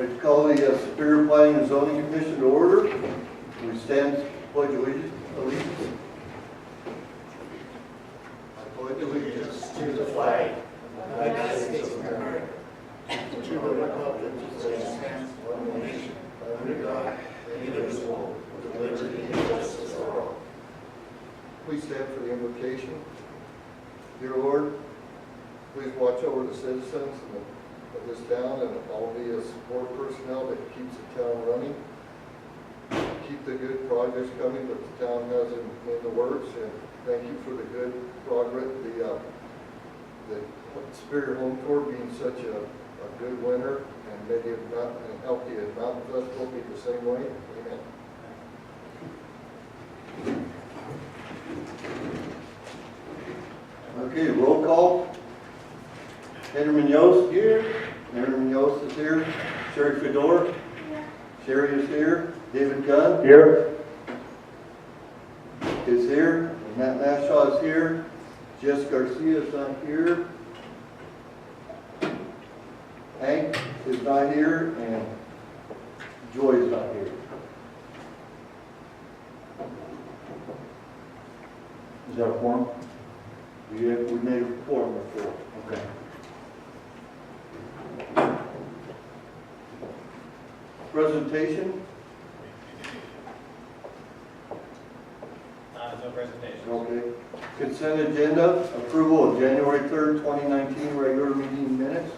I call the Superior Planning and Zoning Commission to order. We stand pledge allegiance. I pledge allegiance to the flag of the United States of America, and to the republic which stands one nation, under God, indivisible, with liberty and justice for all. Please stand for the invocation. Dear Lord, please watch over the citizens of this town and all the support personnel that keeps the town running. Keep the good progress coming that the town has in the works, and thank you for the good progress, the Superior Home Tour being such a good winner, and maybe if not, and help the Mountain Festival be the same way. Amen. Okay, roll call. Henry Munoz here. Henry Munoz is here. Sherry Fedor. Sherry is here. David Gunn. Here. Is here. Matt Nashaw is here. Jess Garcia is not here. Hank is not here, and Joy is not here. Is that a quorum? We made a quorum before. Okay. Presentation? No presentation. Okay. Consent agenda, approval of January 3rd, 2019 regular meeting minutes.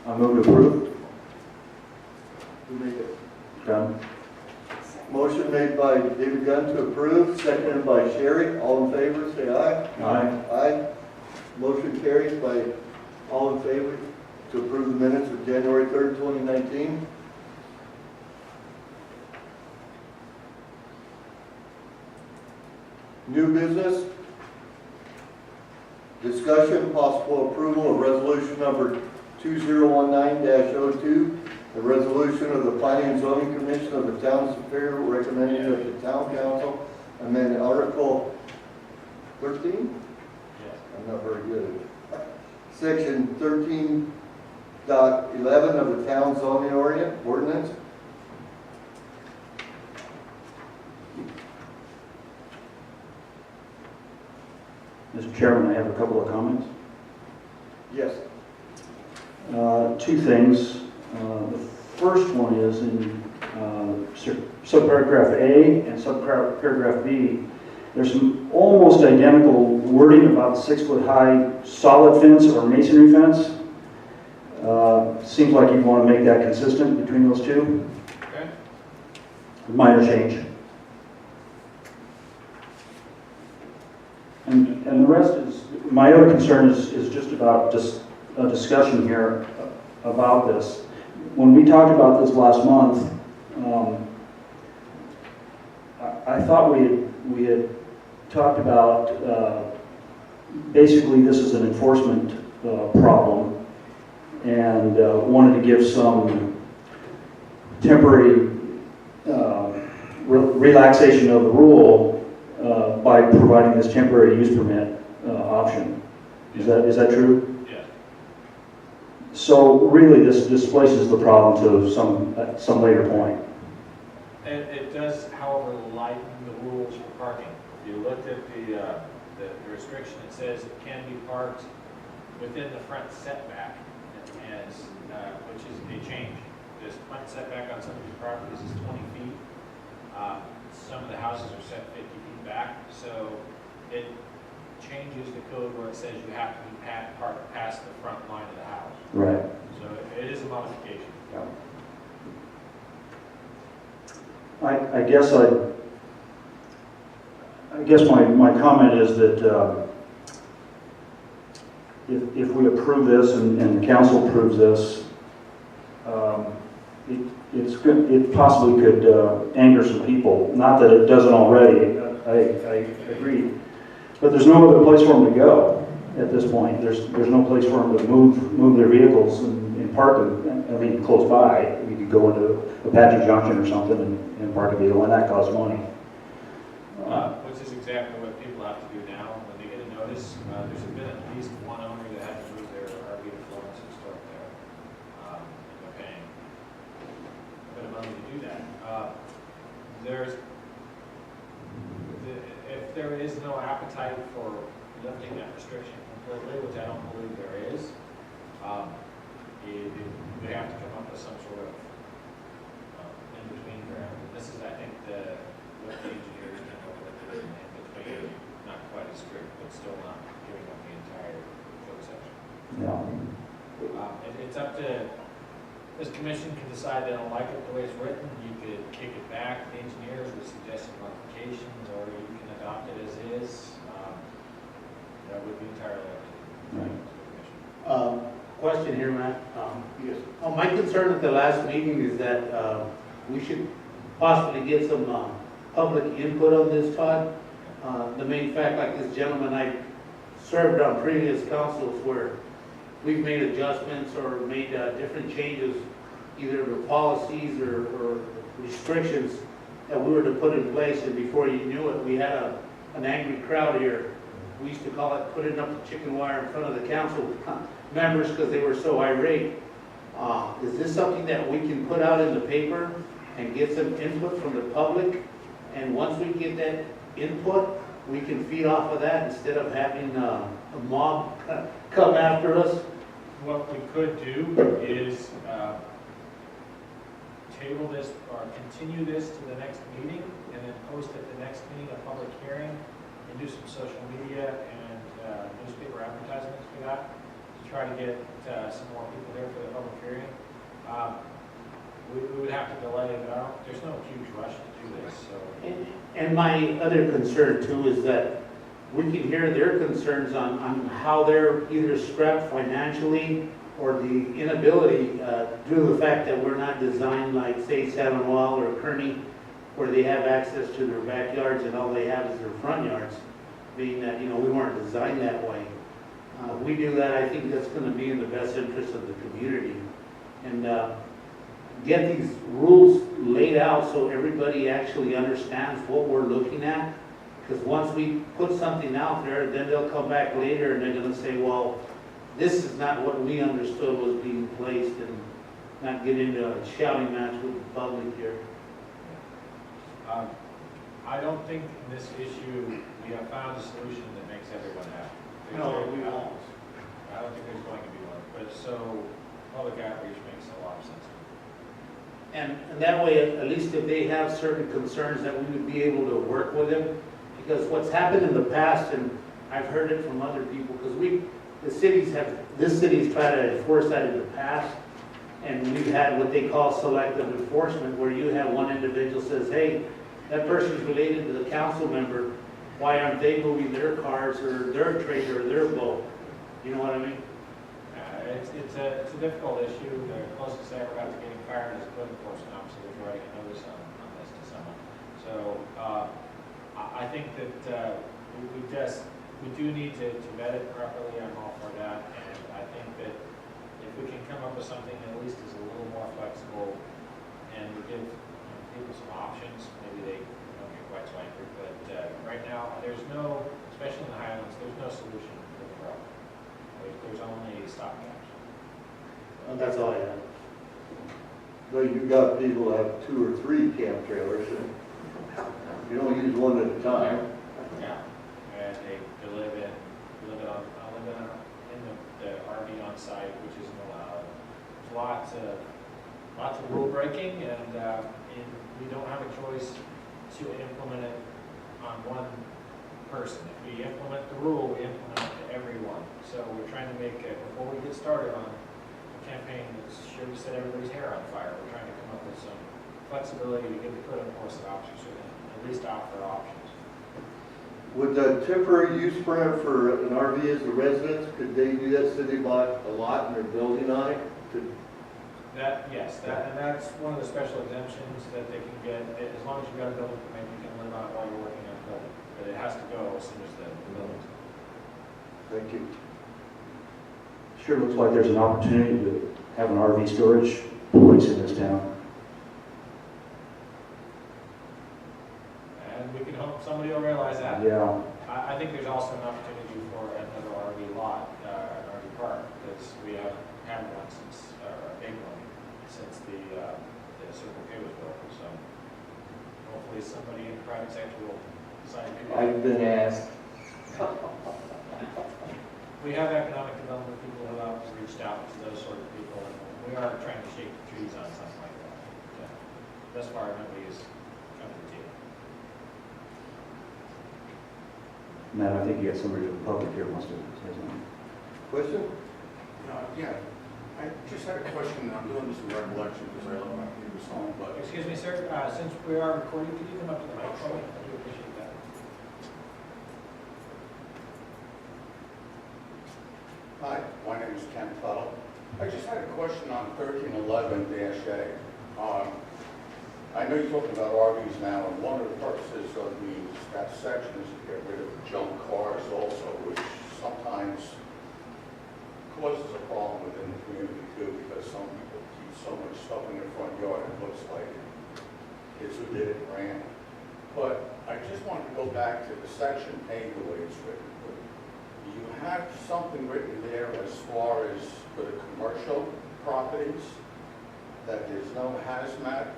I move to approve. Who made it? Done. Motion made by David Gunn to approve, seconded by Sherry. All in favor, say aye. Aye. Aye. Motion carries by all in favor to approve the minutes of January 3rd, 2019. New business. Discussion, possible approval of resolution number 2019-02, the resolution of the Planning and Zoning Commission of the Town of Superior recommending that the Town Council amend Article 13? Yes. I'm not very good at it. Section 13.11 of the Town Zoning Ordinance. Mr. Chairman, I have a couple of comments. Yes. Two things. The first one is in subparagraph A and subparagraph B. There's some almost identical wording about 6-foot-high solid fence or masonry fence. Seems like you want to make that consistent between those two. Okay. Minor change. And the rest is, my other concern is just about a discussion here about this. When we talked about this last month, I thought we had talked about basically this is an enforcement problem, and wanted to give some temporary relaxation of the rule by providing this temporary use permit option. Is that true? Yes. So really, this displaces the problem to some later point. It does, however, lighten the rules for parking. If you looked at the restriction, it says it can be parked within the front setback, which is a change. This front setback on some of these properties is 20 feet. Some of the houses are set 50 feet back, so it changes the code where it says you have to be parked past the front line of the house. Right. So it is a modification. Yeah. I guess my comment is that if we approve this and the council approves this, it possibly could anger some people. Not that it doesn't already. I agree, but there's no other place for them to go at this point. There's no place for them to move their vehicles and park them. I mean, close by. You could go into Apache Junction or something and park a vehicle, and that costs money. Which is exactly what people have to do now when they get a notice. There's been at least one owner that had to move their RV to money to do that. If there is no appetite for lifting that restriction completely, which I don't believe there is, they have to come up with some sort of in-between ground. And this is, I think, what the engineers came up with, in between, not quite as strict, but still not giving up the entire code section. Yeah. It's up to, this commission can decide they don't like it the way it's written. You could kick it back to the engineers with suggested modifications, or you can adopt it as is. That would be entirely up to the commission. Question here, Matt. Yes. My concern at the last meeting is that we should possibly get some public input on this, Todd. The main fact, like this gentleman, I served on previous councils where we've made adjustments or made different changes, either to policies or restrictions that we were to put in place, and before you knew it, we had an angry crowd here. We used to call it putting up the chicken wire in front of the council members because they were so irate. Is this something that we can put out in the paper and get some input from the public? And once we get that input, we can feed off of that instead of having a mob come after us? What we could do is table this or continue this to the next meeting, and then post at the next meeting a public hearing, and do some social media and newspaper advertisements for that, to try to get some more people here for the public hearing. We would have to delay it, but there's no huge rush to do this, so. And my other concern too is that we can hear their concerns on how they're either strapped financially or the inability, due to the fact that we're not designed like, say, Savanwell or Kearney, where they have access to their backyards and all they have is their front yards, being that, we weren't designed that way. We do that, I think that's going to be in the best interest of the community. And get these rules laid out so everybody actually understands what we're looking at. Because once we put something out there, then they'll come back later and they're going to say, well, this is not what we understood was being placed, and not get into a shouting match with the public here. I don't think in this issue we have found a solution that makes everyone happy. No, we won't. I don't think there's going to be one, but so public outreach makes a lot of sense. And that way, at least if they have certain concerns, that we would be able to work with them. Because what's happened in the past, and I've heard it from other people, because this city's tried to enforce that in the past, and we've had what they call selective enforcement, where you have one individual says, hey, that person's related to the council member, why aren't they moving their cars or their trailer or their boat? You know what I mean? It's a difficult issue. The closest I ever got to getting fired is a code enforcement officer was writing a notice on this to someone. So I think that we do need to vet it properly. I'm all for that, and I think that if we can come up with something that at least is a little more flexible and we give people some options, maybe they don't get quite so angry. But right now, there's no, especially in the Highlands, there's no solution to the problem. There's only stopgaps. That's all I have. Well, you've got people that have 2 or 3 camp trailers, and you don't use one at a time. Yeah, and they live in the RV on site, which isn't allowed. There's lots of rule breaking, and we don't have a choice to implement it on one person. If we implement the rule, we implement it to everyone. So we're trying to make before we get started on a campaign that's sure to set everybody's hair on fire, we're trying to come up with some flexibility to give the code enforcement officers at least offer options. Would the temporary use permit for an RV as a residence, could they do that, so they bought a lot and they're building on it? Yes, and that's one of the special exemptions that they can get. As long as you've got a building permit, you can live on it while you're working on the building. But it has to go as soon as the building's. Thank you. Sure looks like there's an opportunity to have an RV storage place in this town. And we can hope somebody will realize that. Yeah. I think there's also an opportunity for another RV lot, an RV park, because we haven't had one since, or a big one, since the Circle K was built, so hopefully somebody in the private sector will decide to do that. I've been asked. We have economic development people who have reached out to those sort of people, and we are trying to shake the trees on something like that. But, thus far, nobody has come to the table. Matt, I think you got somebody from the public here who wants to say something. Question? Yeah, I just had a question. I'm doing this in recollection because I love my previous song, but Excuse me, sir, since we are recording, could you come up to the microphone? I do appreciate that. hi, my name is Ken Tuttle. I just had a question on 1311-A. I know you're talking about RVs now, and one of the purposes of that section is to get rid of junk cars also, which sometimes causes a problem within the community too, because some people keep so much stuff in their front yard, it looks like kids who did it ran. But I just wanted to go back to the section A, the way it's written. Do you have something written there as far as for the commercial properties, that there's no hazmat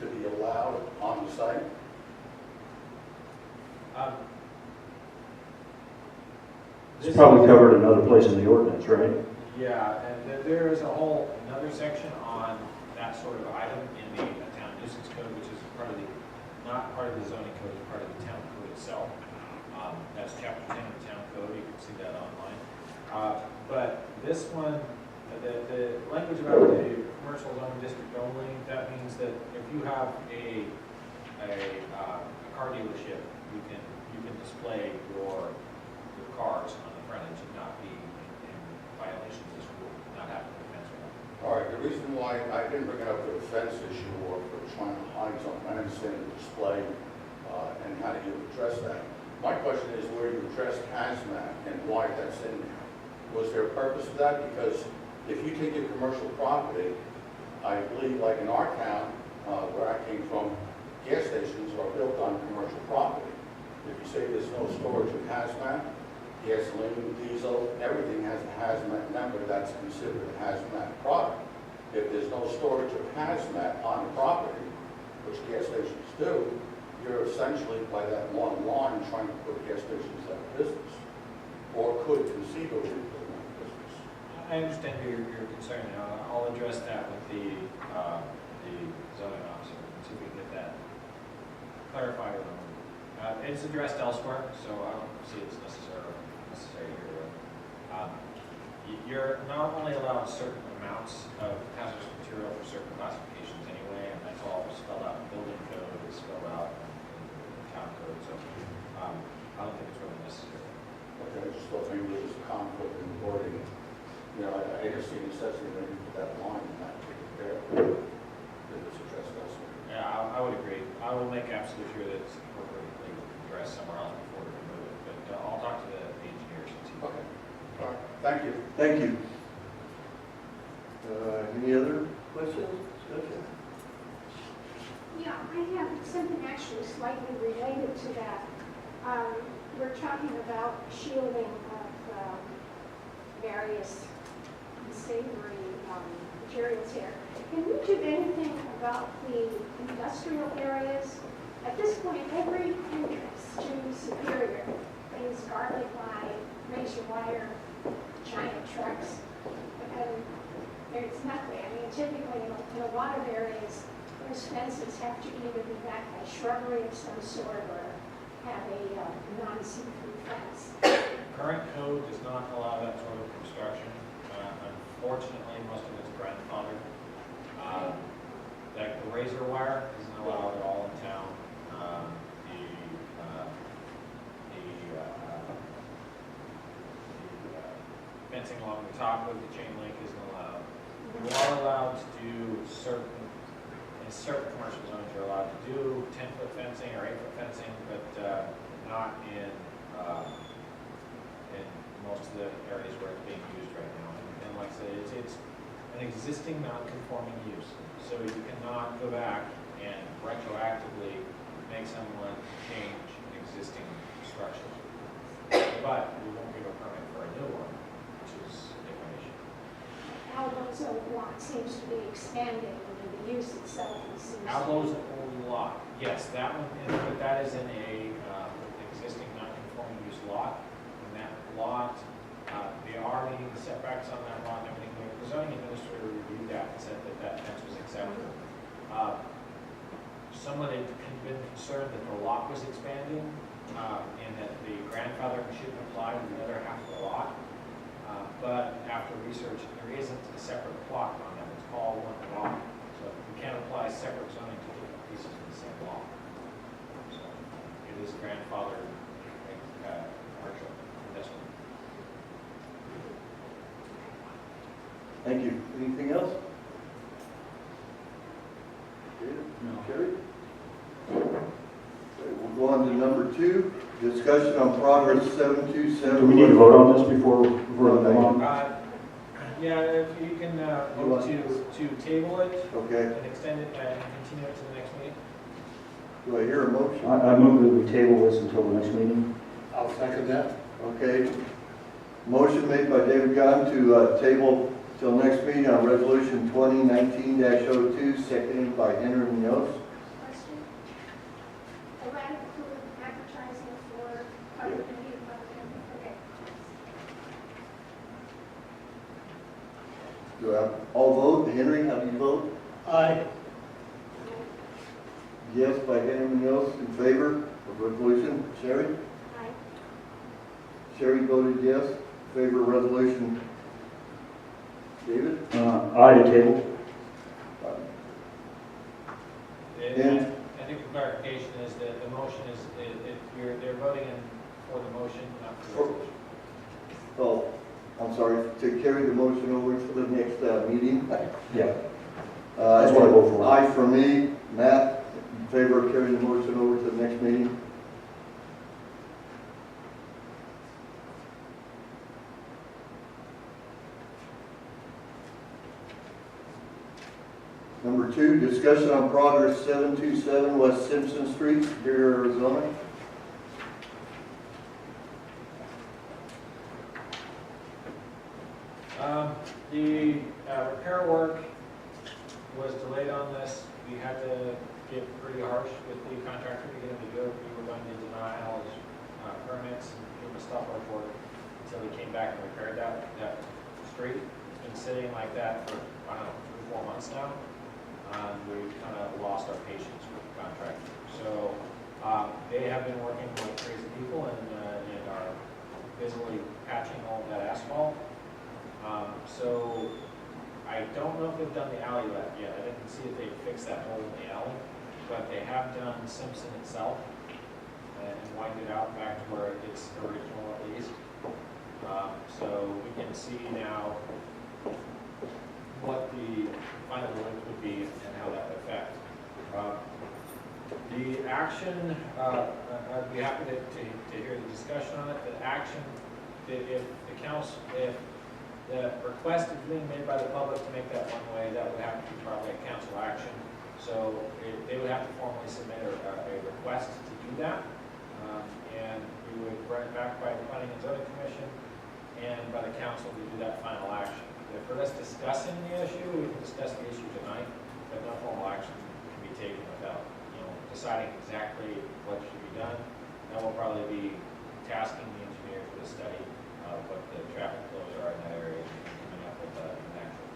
to be allowed on the site? It's probably covered another place in the ordinance, right? Yeah, and there is a whole, another section on that sort of item in the town nuisance code, which is part of the, not part of the zoning code, it's part of the town code itself. That's chapter 10 of the town code, you can see that online. But this one, the language about the commercial zone district only, that means that if you have a car dealership, you can display your cars on the frontage and not be in violation of this rule, not having a fence around. All right, the reason why I didn't bring it up for the fence issue or for trying to hide something, I understand the display and how do you address that. My question is where you addressed hazmat and why that's in there. Was there a purpose of that? Because if you take your commercial property, I believe like in our town, where I came from, gas stations are built on commercial property. If you say there's no storage of hazmat, gasoline, diesel, everything has a hazmat number, that's considered a hazmat product. If there's no storage of hazmat on the property, which gas stations do, you're essentially, by that long line, trying to put gas stations out of business, or could conceivably put them out of business. I understand your concern, and I'll address that with the zoning officer, and see if we can get that clarified. It's addressed elsewhere, so I don't see it's necessary here. You're not only allowed certain amounts of hazardous material for certain classifications anyway, and that's all spelled out in building code, it's spelled out in town code, so I don't think it's really necessary. Okay, I just thought maybe there was a conflict in the wording. You know, I just see necessity maybe for that line and not take it there. If it's addressed elsewhere. Yeah, I would agree. I will make absolutely sure that it's appropriately addressed somewhere else before we remove it, but I'll talk to the engineers and see. Okay, all right, thank you. Thank you. Any other questions? Discussion? Yeah, I have something actually slightly related to that. We're talking about shielding of various unsavory materials here. Can we do anything about the industrial areas? At this point, every entrance to Superior is guarded by razor wire, giant trucks, and there's nothing. I mean, typically in a lot of areas, those fences have to either be backed by shrubbery of some sort or have a non-see-through fence. Current code does not allow that sort of construction. Unfortunately, most of it's grandfathered. Like the razor wire isn't allowed at all in town. Fencing along the top of the chain link isn't allowed. You are allowed to do in certain commercial zones, you're allowed to do 10-foot fencing or 8-foot fencing, but not in most of the areas where it's being used right now. And like I said, it's an existing non-conforming use. So you cannot go back and retroactively make someone change an existing structure. But we won't give a permit for a new one, which is a different issue. How those over lot seems to be expanding, and the use itself seems to Outlaws old lot, yes, that one, but that is in a existing non-conforming use lot. And that lot, they are meeting the setbacks on that lot and everything. The zoning administrator reviewed that and said that that fence was acceptable. Someone had been concerned that the lot was expanding, and that the grandfather shouldn't apply to the other half of the lot. But after research, there isn't a separate plot on them, it's all one lot. So you can't apply separate zoning to different pieces of the same lot. So it is grandfathered, commercial, industrial. Thank you. Anything else? No. Carrie? Okay, we'll go on to number 2, discussion on progress 727. Do we need to vote on this before we're on? Yeah, if you can vote to table it Okay, and extend it and continue it to the next meeting. do I hear a motion? I move that we table this until the next meeting. I'll second that. Okay. Motion made by David Gunn to table till next meeting on resolution 2019-02, seconded by Henry Munoz. question. Will that include advertising for public meeting? Okay. Do I all vote? Henry, how do you vote? Aye. Yes by Henry Munoz, in favor of resolution. Sherry? Aye. Sherry voted yes, in favor of resolution. David? Aye to table. And I think the clarification is that the motion is, they're voting for the motion, not for the resolution. Oh, I'm sorry, to carry the motion over to the next meeting. Yeah. That's what I vote for. Aye for me. Matt, in favor of carrying the motion over to the next meeting? Number 2, discussion on progress 727 West Simpson Street, Superior, Arizona. The repair work was delayed on this. We had to get pretty harsh with the contractor to get him to do it. We were going to deny all his permits and give him a stop work order until he came back and repaired that street. It's been sitting like that for, I don't know, 3 or 4 months now. We've kind of lost our patience with the contractor. So they have been working like crazy people and are busily patching all of that asphalt. So I don't know if they've done the alley yet. I didn't see if they fixed that hole in the alley, but they have done Simpson itself and widened it out back to where it's original at least. So we can see now what the final length would be and how that would affect. The action, I'd be happy to hear the discussion on it. The action, if the council, if the request is being made by the public to make that one way, that would have to be probably a council action. So they would have to formally submit a request to do that. And we would run it back by the Planning and Zoning Commission and by the council to do that final action. If we're just discussing the issue, we can discuss the issue tonight, but no formal action can be taken without, deciding exactly what should be done. Then we'll probably be tasking the engineer for the study of what the traffic flows are in that area and coming up with an actual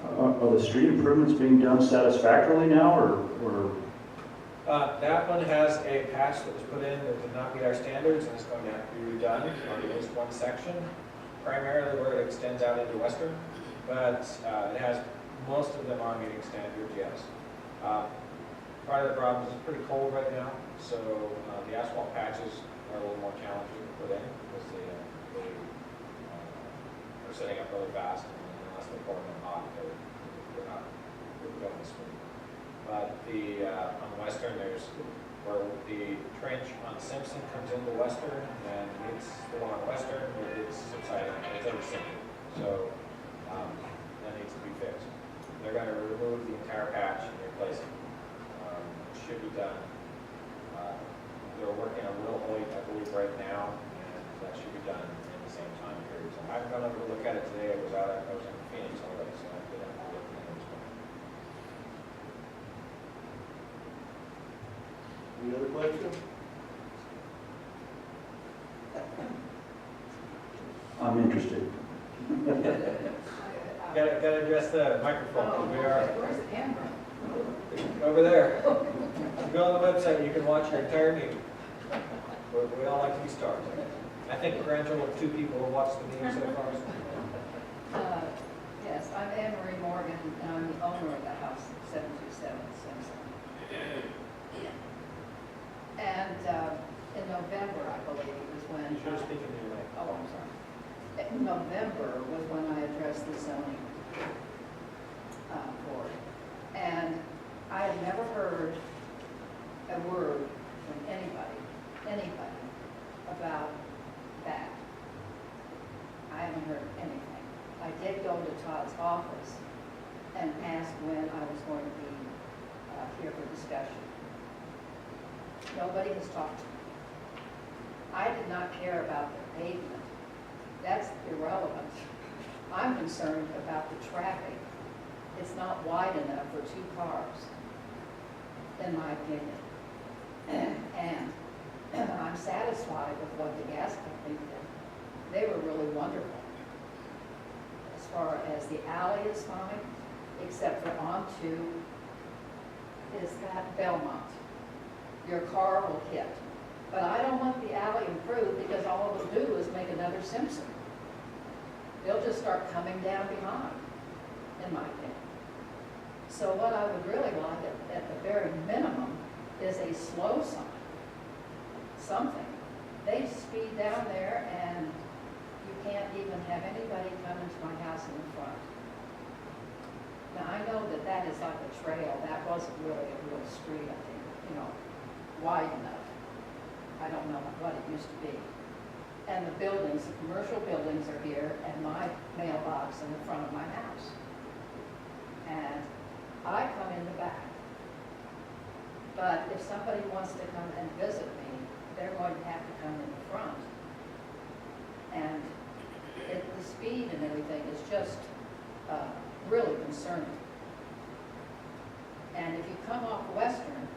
plan. Are the street improvements being done satisfactorily now, or? That one has a patch that was put in that did not meet our standards and is going to have to be redone on at least one section, primarily where it extends out into Western, but it has, most of them are meeting standards, yes. Part of the problem is it's pretty cold right now, so the asphalt patches are a little more challenging to put in because they're setting up really fast, and unless they're pouring them hot, they're not going smooth. But on the Western, there's where the trench on Simpson comes into Western, and it's the one on Western, where it's subsiding, it's already sinking. So that needs to be fixed. They're going to remove the entire patch and replace it. It should be done. They're working on Will Hoyt, I believe, right now, and that should be done in the the same time period. So I've gone over to look at it today. I was in Phoenix already, so I've been able to look at it as well. Any other questions? I'm interested. Gotta address the microphone. We are Where's the camera? over there. If you go on the website, you can watch your entire meeting. We all like to be stars. I think a grand total of 2 people have watched the meeting so far. Yes, I'm Anne Marie Morgan, and I'm the owner of the house, 727 Simpson. And in November, I believe, was when. You should have spoken to your mic. Oh, I'm sorry. In November was when I addressed the zoning board. And I had never heard a word from anybody about that. I haven't heard anything. I did go to Todd's office and ask when I was going to be here for discussion. Nobody has talked to me. I did not care about the pavement. That's irrelevant. I'm concerned about the traffic. It's not wide enough for 2 cars, in my opinion. And I'm satisfied with what the gas company did. They were really wonderful. As far as the alley is fine, except for on 2 is that Belmont. Your car will hit. But I don't want the alley improved because all it'll do is make another Simpson. They'll just start coming down behind, in my opinion. So what I would really like at the very minimum is a slow sign, something. They speed down there and you can't even have anybody come into my house in the front. Now, I know that that is like a trail. That wasn't really a real street, I think, wide enough. I don't know what it used to be. And the buildings, the commercial buildings are here, and my mailbox in the front of my house. And I come in the back. But if somebody wants to come and visit me, they're going to have to come in the front. And the speed and everything is just really concerning. And if you come off Western,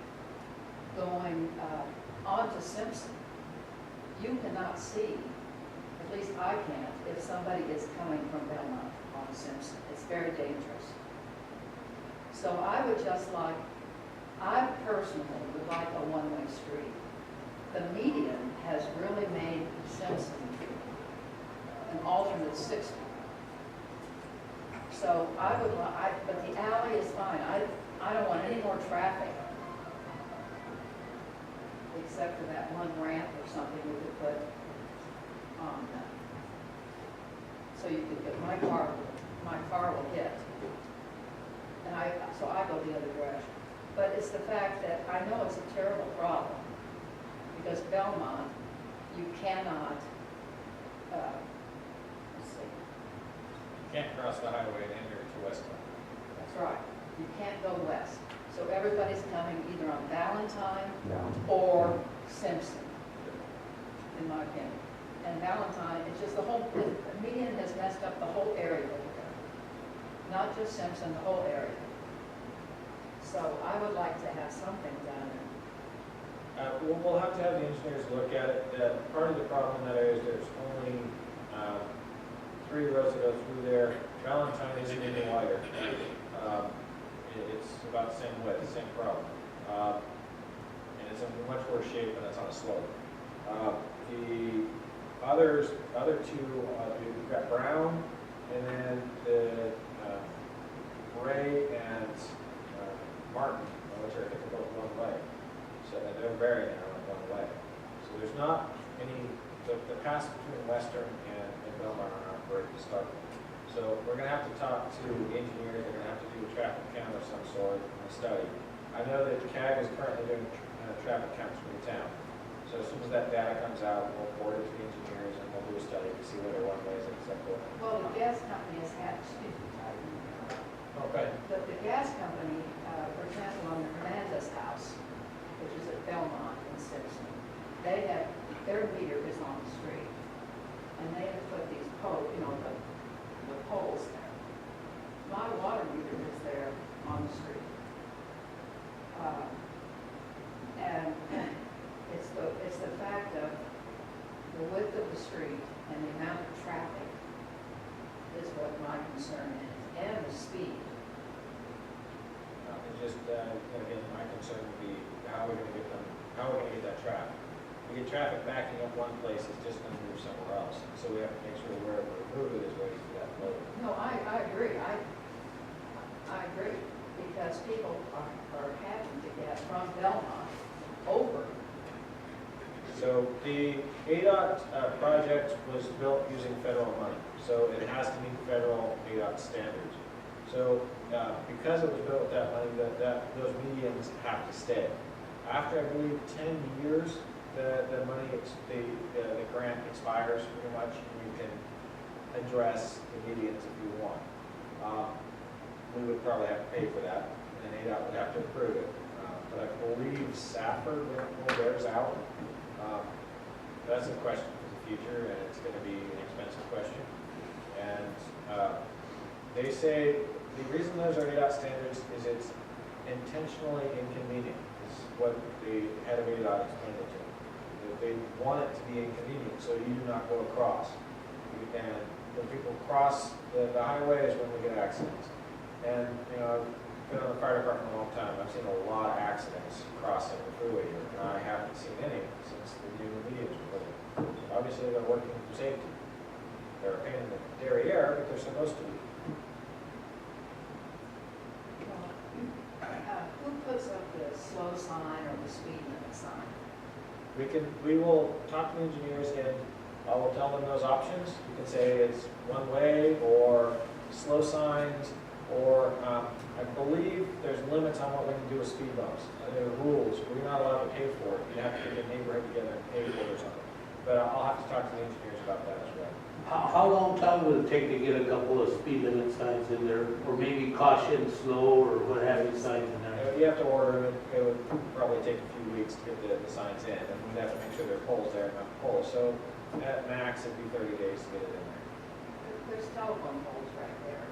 going on to Simpson, you cannot see, at least I can't, if somebody is coming from Belmont on Simpson. It's very dangerous. So I would just like, I personally would like a one-way street. The median has really made Simpson an alternate 60. So I would like, but the alley is fine. I don't want any more traffic, except for that one ramp or something we could put on that. So you could get, my car will hit. And so I go the other direction. But it's the fact that I know it's a terrible problem, because Belmont, you cannot, let's see. Can't cross the highway and enter to Westland. That's right. You can't go west. So everybody's coming either on Valentine or Simpson, in my opinion. And Valentine, it's just the median has messed up the whole area over there. Not just Simpson, the whole area. So I would like to have something done. We'll have to have the engineers look at it. Part of the problem in that area is there's only 3 roads that go through there. Valentine isn't any wider. It's about the same width, same problem. And it's in much worse shape and it's on a slope. The other 2, we've got Brown and then the Ray and Martin, which are, I think, are both one way. So they're very narrow and one way. So there's not any, the pass between Western and Belmont are not great to start with. So we're going to have to talk to engineers. They're going to have to do a traffic count of some sort and study. I know that CAG is currently doing traffic counts for the town. So as soon as that data comes out, we'll forward it to the engineers and we'll do a study to see whether one way is acceptable. Well, the gas company has had, excuse me, Okay. the gas company, for example, on the Hernandez house, which is at Belmont and Simpson, they have, their meter is on the street. And they have pole, the poles there. My water meter is there on the street. And it's the fact of the width of the street and the amount of traffic is what my concern is, and the speed. And just, again, my concern would be, how are we gonna get that traffic? We get traffic backing up one place, it's just gonna move somewhere else. So we have to make sure wherever we move it is ready for that load. No, I agree. I agree, because people are having to get from Belmont over. So the ADOT project was built using federal money, so it has to meet federal ADOT standards. So because it was built with that money, those medians have to stay. After, I believe, 10 years, the money, the grant expires pretty much, and you can address the medians if you want. We would probably have to pay for that, and ADOT would have to approve it. But I believe Safford will theirs out. That's a question for the future, and it's going to be an expensive question. And they say the reason those are ADOT standards is it's intentionally inconvenient, is what the head of ADOT explained it to me. They want it to be inconvenient, so you do not go across. And when people cross the highway is when we get accidents. And, I've been on the fire department a long time. I've seen a lot of accidents crossing the freeway here, and I haven't seen any since the new medians were put in. Obviously, they're working for safety. They're a pain in the derriere, but they're supposed to be. Who puts up the slow sign or the speed limit sign? We will talk to the engineers, and I will tell them those options. You can say it's one way, or slow signs, or I believe there's limits on what we can do with speed bumps. There are rules. We're not allowed to pay for it. You have to get a neighborhood together and pay for it or something. But I'll have to talk to the engineers about that as well. How long time would it take to get a couple of speed limit signs in there, or maybe caution, slow, or what have you signs in there? You have to order them. It would probably take a few weeks to get the signs in, and we'd have to make sure there are poles there, not poles. So at max, it'd be 30 days to get it in there. There's telephone poles right there.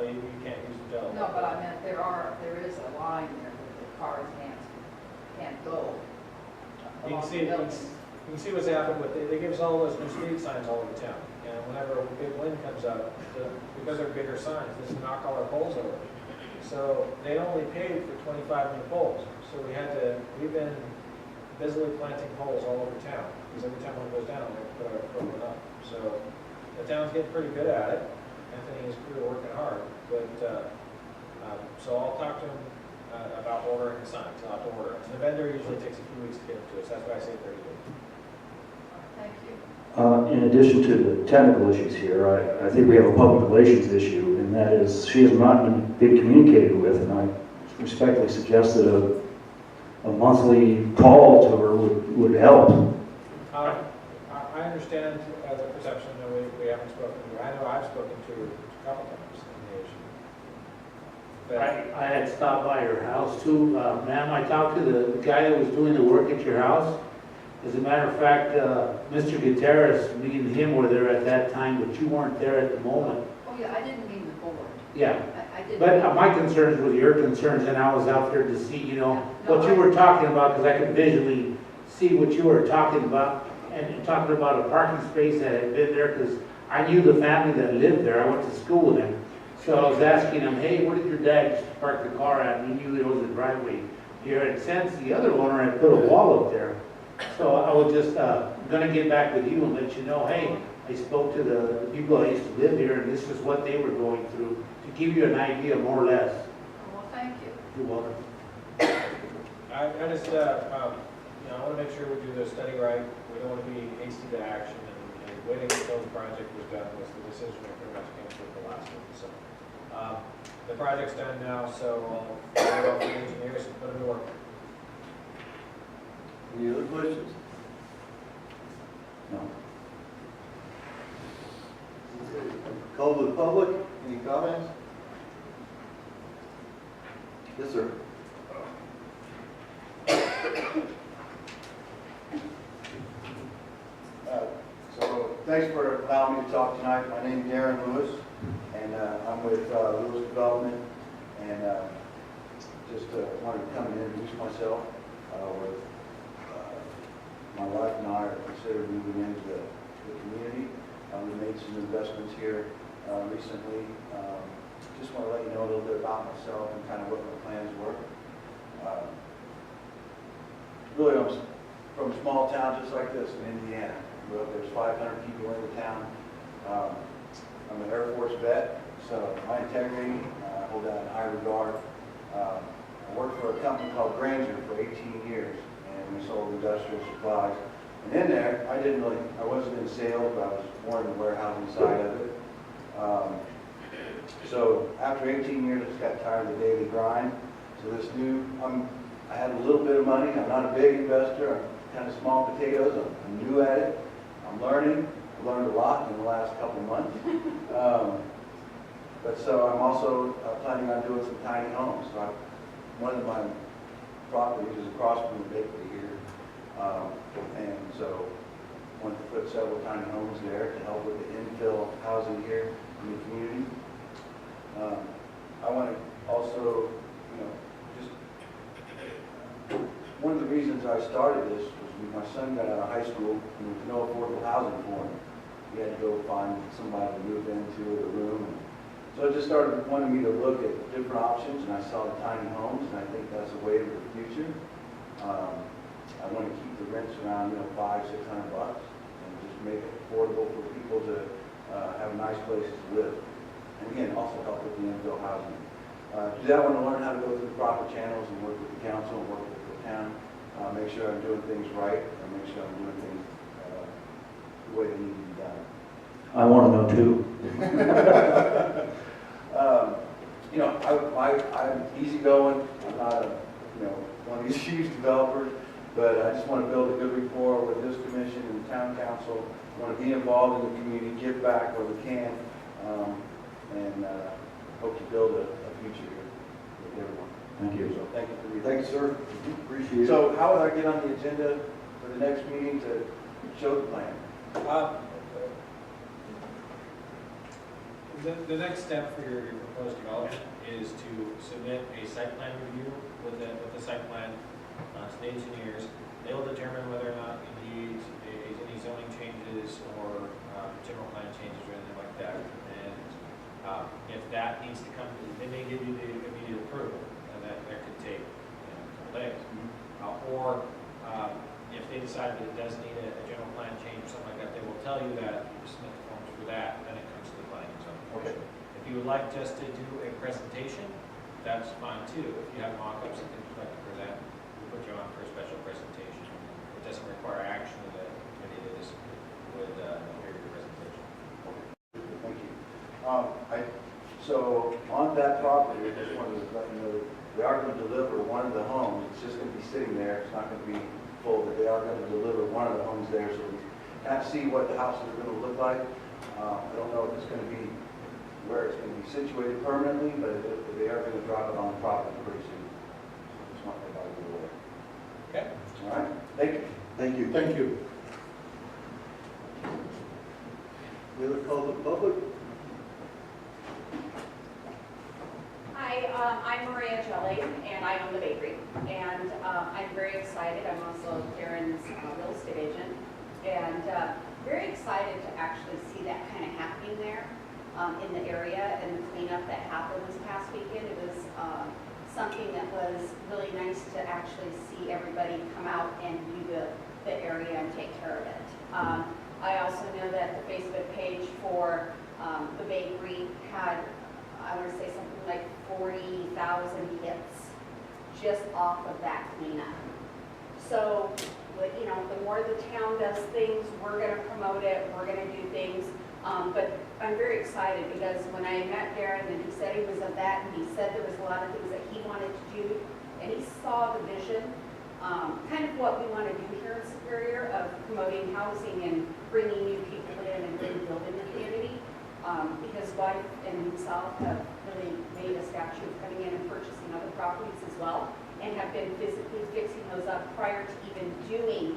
You can't use the telephone. No, but I meant there is a line there that the cars can't go. You can along see, the buildings. you can see what's happened with, they give us all those new speed signs all over town. And whenever a big wind comes up, because they're bigger signs, they just knock all our poles over. So they only paid for 25 new poles. So we've been busily planting poles all over town. Because every time one goes down, we put one up. So the town's getting pretty good at it. Anthony and his crew are working hard. But, so I'll talk to him about ordering the signs. I'll have to order them. And the vendor usually takes a few weeks to get them to us. That's why I say 30 days. Thank you. In addition to the technical issues here, I think we have a public relations issue, and that is she has not been communicated with, and I respectfully suggest that a monthly call to her would help. I understand the perception that we haven't spoken to her. I know I've spoken to her a couple times in the issue. But I had stopped by your house too. Ma'am, I talked to the guy that was doing the work at your house. As a matter of fact, Mr. Gutierrez, me and him were there at that time, but you weren't there at the moment. Oh, yeah, I didn't mean the board. Yeah, I didn't. but my concerns were your concerns, and I was out there to see, what you were talking about, because I could visually see what you were talking about, and talking about a parking space that had been there, because I knew the family that lived there. I went to school with them. So I was asking them, hey, where did your dad park the car at? And we knew there was a driveway here. And since the other owner had put a wall up there, so I was just going to get back with you and let you know, hey, I spoke to the people that used to live here, and this is what they were going through, to give you an idea more or less. Well, thank you. You're welcome. I just, I want to make sure we do the study right. We don't want to be hasty to action, and waiting until the project was done was the decision we pretty much came to the last one. So the project's done now, so I'll go off the engineers and put them to work. Any other questions? No. Call to the public, any comments? Yes, sir. So, thanks for allowing me to talk tonight. My name's Darren Lewis, and I'm with Lewis Development, and just wanted to come and introduce myself. With my wife and I are considered moving into the community. We made some investments here recently. Just want to let you know a little bit about myself and kind of what my plans were. Really, I'm from a small town just like this in Indiana. Well, there's 500 people in the town. I'm an Air Force vet, so my integrity, I hold that in high regard. I worked for a company called Granger for 18 years, and we sold industrial supplies. And in there, I wasn't in sales, but I was more in the warehousing side of it. So after 18 years, I just got tired of the daily grind. So I had a little bit of money. I'm not a big investor. I'm kind of small potatoes. I'm new at it. I'm learning. I learned a lot in the last couple of months. But so I'm also planning on doing some tiny homes. So one of my properties is across from the bakery here. And so I wanted to put several tiny homes there to help with the infill housing here in the community. I want to also, one of the reasons I started this was when my son got out of high school and there was no affordable housing for him. He had to go find somebody to move into the room. So it just wanted me to look at different options, and I saw the tiny homes, and I think that's a way of the future. I want to keep the rents around, $500-600, and just make it affordable for people to have nice places to live. And again, also help with the infill housing. To do that, I want to learn how to go through the proper channels and work with the council and work with the town. Make sure I'm doing things right, and make sure I'm doing things the way they need to be done. I want to know too. I'm easygoing. I'm not one of these huge developers, but I just want to build a good rapport with this commission and the town council. I want to be involved in the community, give back where we can, and hope to build a future here with everyone. Thank you. So thank you for your Thank you, sir. Appreciate it. So how would I get on the agenda for the next meeting to show the plan? The next step for your proposed development is to submit a site plan review with the site plan to the engineers. They will determine whether or not you need any zoning changes or general plan changes or anything like that. And if that needs to come, they may give you the immediate approval, and that could take a couple days. Or if they decide that it does need a general plan change or something like that, they will tell you that, you submit the forms for that, then it comes to the planning zone. Okay. If you would like just to do a presentation, that's fine too. If you have mock-ups and things you'd like to present, we'll put you on for a special presentation. It doesn't require action of the committee, they just would hear your presentation. Thank you. So on that property, I just wanted to let you know, we are going to deliver one of the homes. It's just going to be sitting there. It's not going to be full, but they are going to deliver one of the homes there. So we kind of see what the houses are going to look like. I don't know if it's going to be where it's going to be situated permanently, but they are going to drop it on the property pretty soon. So just want everybody to be aware. Okay. All right. Thank you. Thank you. Thank you. Will it call the public? Hi, I'm Maria Jelly, and I own the bakery. And I'm very excited. I'm also Karen's real estate agent. And very excited to actually see that kind of happening there in the area and the cleanup that happened this past weekend. It was something that was really nice to actually see everybody come out and view the area and take care of it. I also know that the Facebook page for the bakery had, I want to say something like 40,000 hits just off of that cleanup. So, the more the town does things, we're going to promote it, we're going to do things. But I'm very excited because when I met Darren and he said he was of that, and he said there was a lot of things that he wanted to do, and he saw the vision, kind of what we want to do here in Superior of promoting housing and bringing new people in and really building the community. Because wife and himself have really made a statute of coming in and purchasing other properties as well, and have been physically fixing those up prior to even doing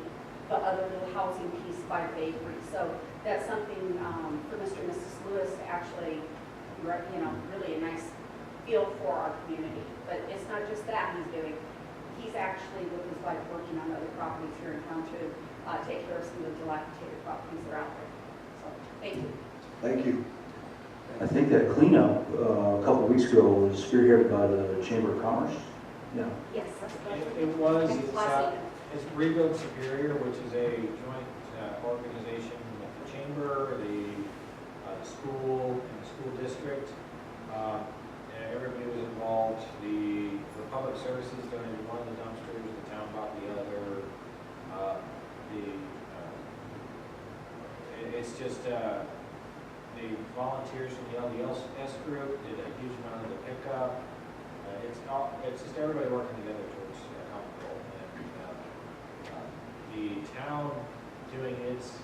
the other little housing piece by Bakery. So that's something for Mr. and Mrs. Lewis to actually, you know, really a nice feel for our community. But it's not just that he's doing. He's actually, with his wife, working on other properties here in town to take care of some of the dilapidated properties that are out there. So, thank you. Thank you. I think that cleanup a couple of weeks ago was spearheaded by the Chamber of Commerce. Yeah. Yes. It was, It's last week. it's Rebuild Superior, which is a joint organization with the chamber, the school, and the school district. And everybody was involved. The Public Services donated one of the dumpsters, the town bought the other. It's just, the volunteers from the LDS group did a huge amount of the pickup. It's just everybody working together towards a common goal. And the town doing its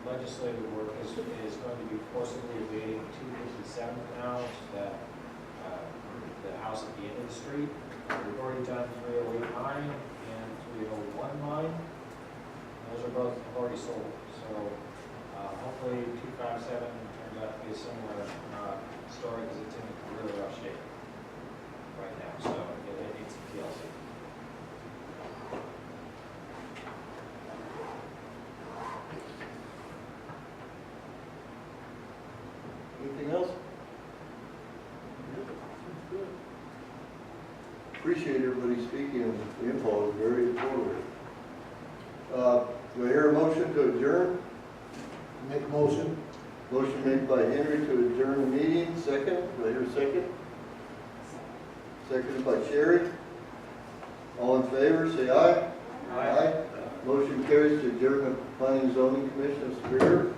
legislative work is going to be forcibly abating 257 now, which is the house at the end of the street. We've already done 308 Mine and 301 Mine. Those are both already sold. So hopefully 257 turns out to be a similar story because it's in really rough shape right now. So it needs some TLC. Anything else? Appreciate everybody speaking, and the info is very informative. Do I hear a motion to adjourn? Make a motion. Motion made by Henry to adjourn the meeting, second. Do I hear a second? Seconded by Sherry. All in favor, say aye. Aye. Motion carries to adjourn the Planning and Zoning Commission of Superior.